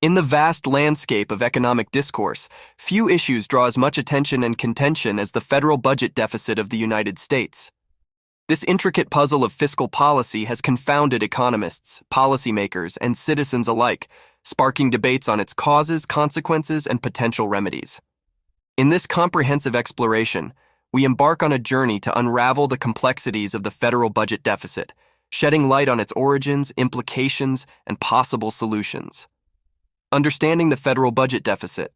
In the vast landscape of economic discourse, few issues draw as much attention and contention as the federal budget deficit of the United States. This intricate puzzle of fiscal policy has confounded economists, policymakers, and citizens alike, sparking debates on its causes, consequences, and potential remedies. In this comprehensive exploration, we embark on a journey to unravel the complexities of the federal budget deficit, shedding light on its origins, implications, and possible solutions. Understanding the federal budget deficit.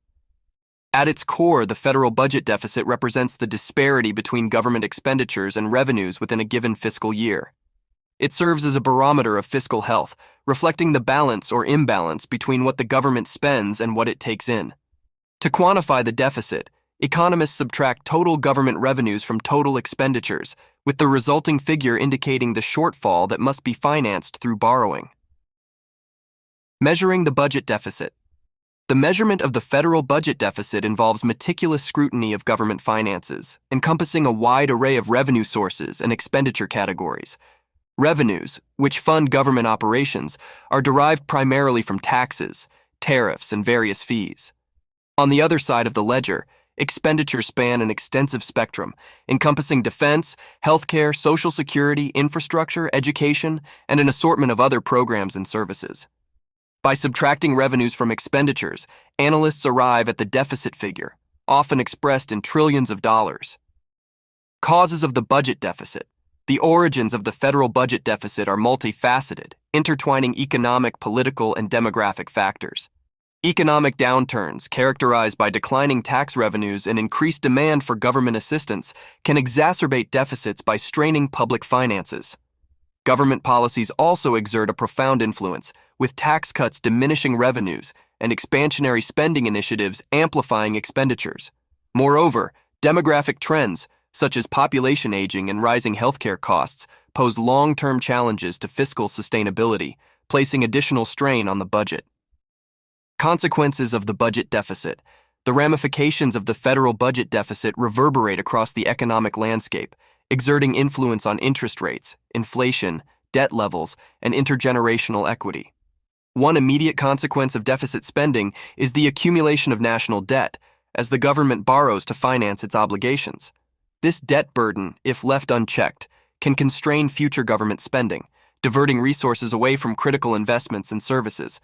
At its core, the federal budget deficit represents the disparity between government expenditures and revenues within a given fiscal year. It serves as a barometer of fiscal health, reflecting the balance or imbalance between what the government spends and what it takes in. To quantify the deficit, economists subtract total government revenues from total expenditures, with the resulting figure indicating the shortfall that must be financed through borrowing. Measuring the budget deficit. The measurement of the federal budget deficit involves meticulous scrutiny of government finances, encompassing a wide array of revenue sources and expenditure categories. Revenues, which fund government operations, are derived primarily from taxes, tariffs, and various fees. On the other side of the ledger, expenditures span an extensive spectrum, encompassing defense, healthcare, social security, infrastructure, education, and an assortment of other programs and services. By subtracting revenues from expenditures, analysts arrive at the deficit figure, often expressed in trillions of dollars. Causes of the budget deficit. The origins of the federal budget deficit are multifaceted, intertwining economic, political, and demographic factors. Economic downturns, characterized by declining tax revenues and increased demand for government assistance, can exacerbate deficits by straining public finances. Government policies also exert a profound influence, with tax cuts diminishing revenues and expansionary spending initiatives amplifying expenditures. Moreover, demographic trends, such as population aging and rising healthcare costs, pose long-term challenges to fiscal sustainability, placing additional strain on the budget. Consequences of the budget deficit. The ramifications of the federal budget deficit reverberate across the economic landscape, exerting influence on interest rates, inflation, debt levels, and intergenerational equity. One immediate consequence of deficit spending is the accumulation of national debt, as the government borrows to finance its obligations. This debt burden, if left unchecked, can constrain future government spending, diverting resources away from critical investments and services.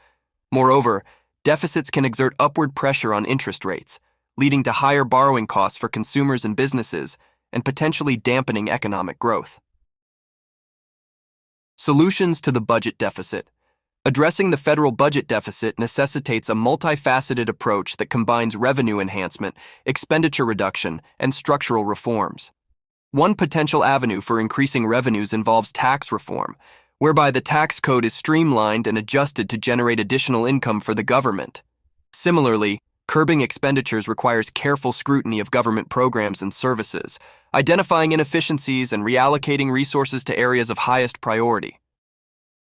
Moreover, deficits can exert upward pressure on interest rates, leading to higher borrowing costs for consumers and businesses, and potentially dampening economic growth. Solutions to the budget deficit. Addressing the federal budget deficit necessitates a multifaceted approach that combines revenue enhancement, expenditure reduction, and structural reforms. One potential avenue for increasing revenues involves tax reform, whereby the tax code is streamlined and adjusted to generate additional income for the government. Similarly, curbing expenditures requires careful scrutiny of government programs and services, identifying inefficiencies and reallocating resources to areas of highest priority.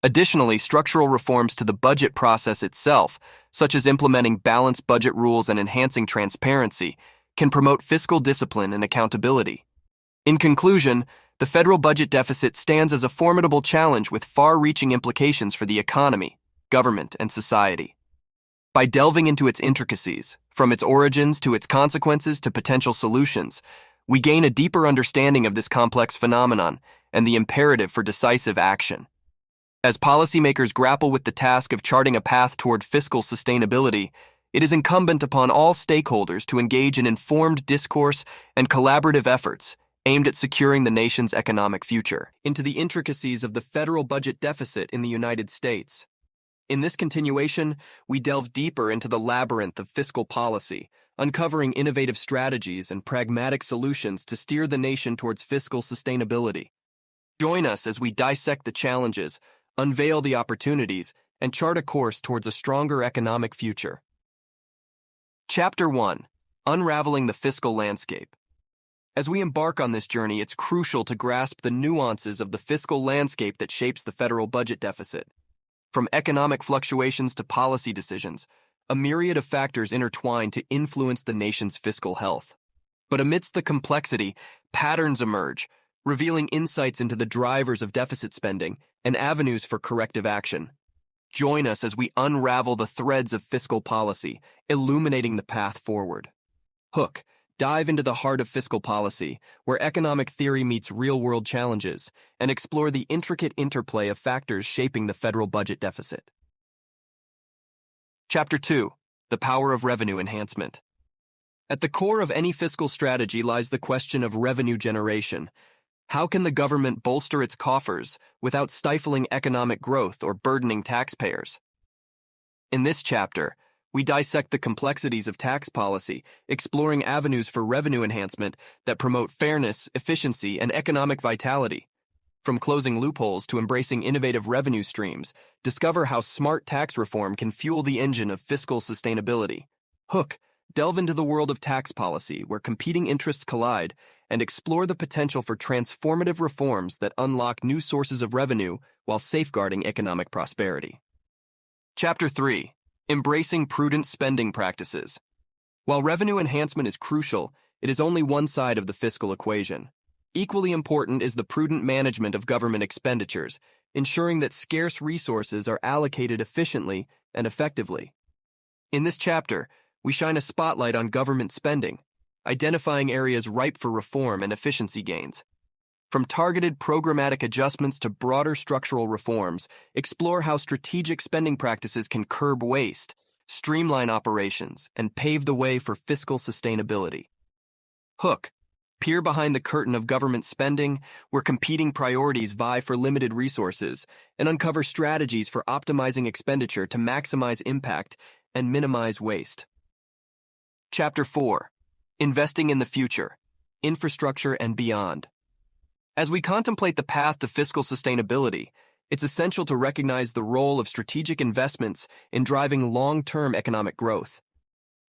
Additionally, structural reforms to the budget process itself, such as implementing balanced budget rules and enhancing transparency, can promote fiscal discipline and accountability. In conclusion, the federal budget deficit stands as a formidable challenge with far-reaching implications for the economy, government, and society. By delving into its intricacies, from its origins to its consequences to potential solutions, we gain a deeper understanding of this complex phenomenon and the imperative for decisive action. As policymakers grapple with the task of charting a path toward fiscal sustainability, it is incumbent upon all stakeholders to engage in informed discourse and collaborative efforts aimed at securing the nation's economic future. Into the intricacies of the federal budget deficit in the United States. In this continuation, we delve deeper into the labyrinth of fiscal policy, uncovering innovative strategies and pragmatic solutions to steer the nation towards fiscal sustainability. Join us as we dissect the challenges, unveil the opportunities, and chart a course towards a stronger economic future. Chapter 1. Unraveling the Fiscal Landscape. As we embark on this journey, it's crucial to grasp the nuances of the fiscal landscape that shapes the federal budget deficit. From economic fluctuations to policy decisions, a myriad of factors intertwine to influence the nation's fiscal health. But amidst the complexity, patterns emerge, revealing insights into the drivers of deficit spending and avenues for corrective action. Join us as we unravel the threads of fiscal policy, illuminating the path forward. Hook, dive into the heart of fiscal policy, where economic theory meets real-world challenges, and explore the intricate interplay of factors shaping the federal budget deficit. Chapter 2. The Power of Revenue Enhancement. At the core of any fiscal strategy lies the question of revenue generation. How can the government bolster its coffers without stifling economic growth or burdening taxpayers? In this chapter, we dissect the complexities of tax policy, exploring avenues for revenue enhancement that promote fairness, efficiency, and economic vitality. From closing loopholes to embracing innovative revenue streams, discover how smart tax reform can fuel the engine of fiscal sustainability. Hook, delve into the world of tax policy where competing interests collide and explore the potential for transformative reforms that unlock new sources of revenue while safeguarding economic prosperity. Chapter 3. Embracing prudent spending practices. While revenue enhancement is crucial, it is only one side of the fiscal equation. Equally important is the prudent management of government expenditures, ensuring that scarce resources are allocated efficiently and effectively. In this chapter, we shine a spotlight on government spending, identifying areas ripe for reform and efficiency gains. From targeted programmatic adjustments to broader structural reforms, explore how strategic spending practices can curb waste, streamline operations, and pave the way for fiscal sustainability. Hook, peer behind the curtain of government spending, where competing priorities vie for limited resources, and uncover strategies for optimizing expenditure to maximize impact and minimize waste. Chapter 4. Investing in the Future, Infrastructure and Beyond. As we contemplate the path to fiscal sustainability, it's essential to recognize the role of strategic investments in driving long-term economic growth.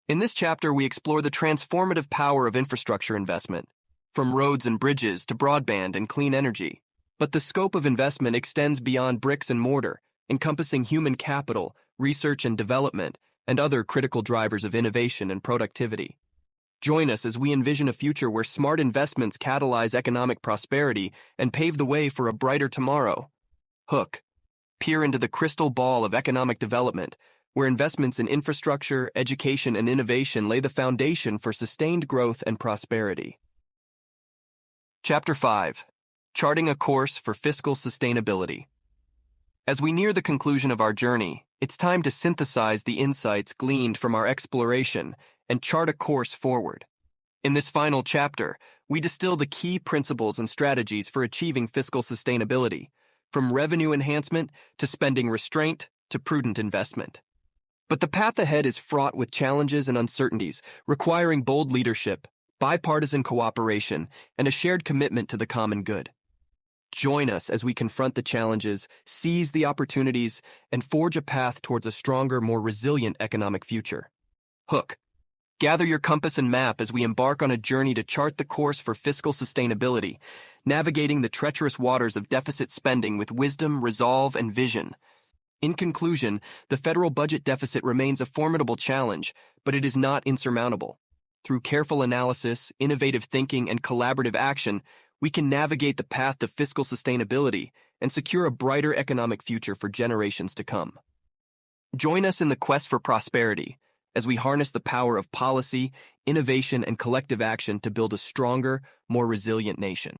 In this chapter, we explore the transformative power of infrastructure investment, from roads and bridges to broadband and clean energy. But the scope of investment extends beyond bricks and mortar, encompassing human capital, research and development, and other critical drivers of innovation and productivity. Join us as we envision a future where smart investments catalyze economic prosperity and pave the way for a brighter tomorrow. Hook, peer into the crystal ball of economic development, where investments in infrastructure, education, and innovation lay the foundation for sustained growth and prosperity. Chapter 5. Charting a Course for Fiscal Sustainability. As we near the conclusion of our journey, it's time to synthesize the insights gleaned from our exploration and chart a course forward. In this final chapter, we distill the key principles and strategies for achieving fiscal sustainability, from revenue enhancement to spending restraint to prudent investment. But the path ahead is fraught with challenges and uncertainties, requiring bold leadership, bipartisan cooperation, and a shared commitment to the common good. Join us as we confront the challenges, seize the opportunities, and forge a path towards a stronger, more resilient economic future. Hook, gather your compass and map as we embark on a journey to chart the course for fiscal sustainability, navigating the treacherous waters of deficit spending with wisdom, resolve, and vision. In conclusion, the federal budget deficit remains a formidable challenge, but it is not insurmountable. Through careful analysis, innovative thinking, and collaborative action, we can navigate the path to fiscal sustainability and secure a brighter economic future for generations to come. Join us in the quest for prosperity as we harness the power of policy, innovation, and collective action to build a stronger, more resilient nation.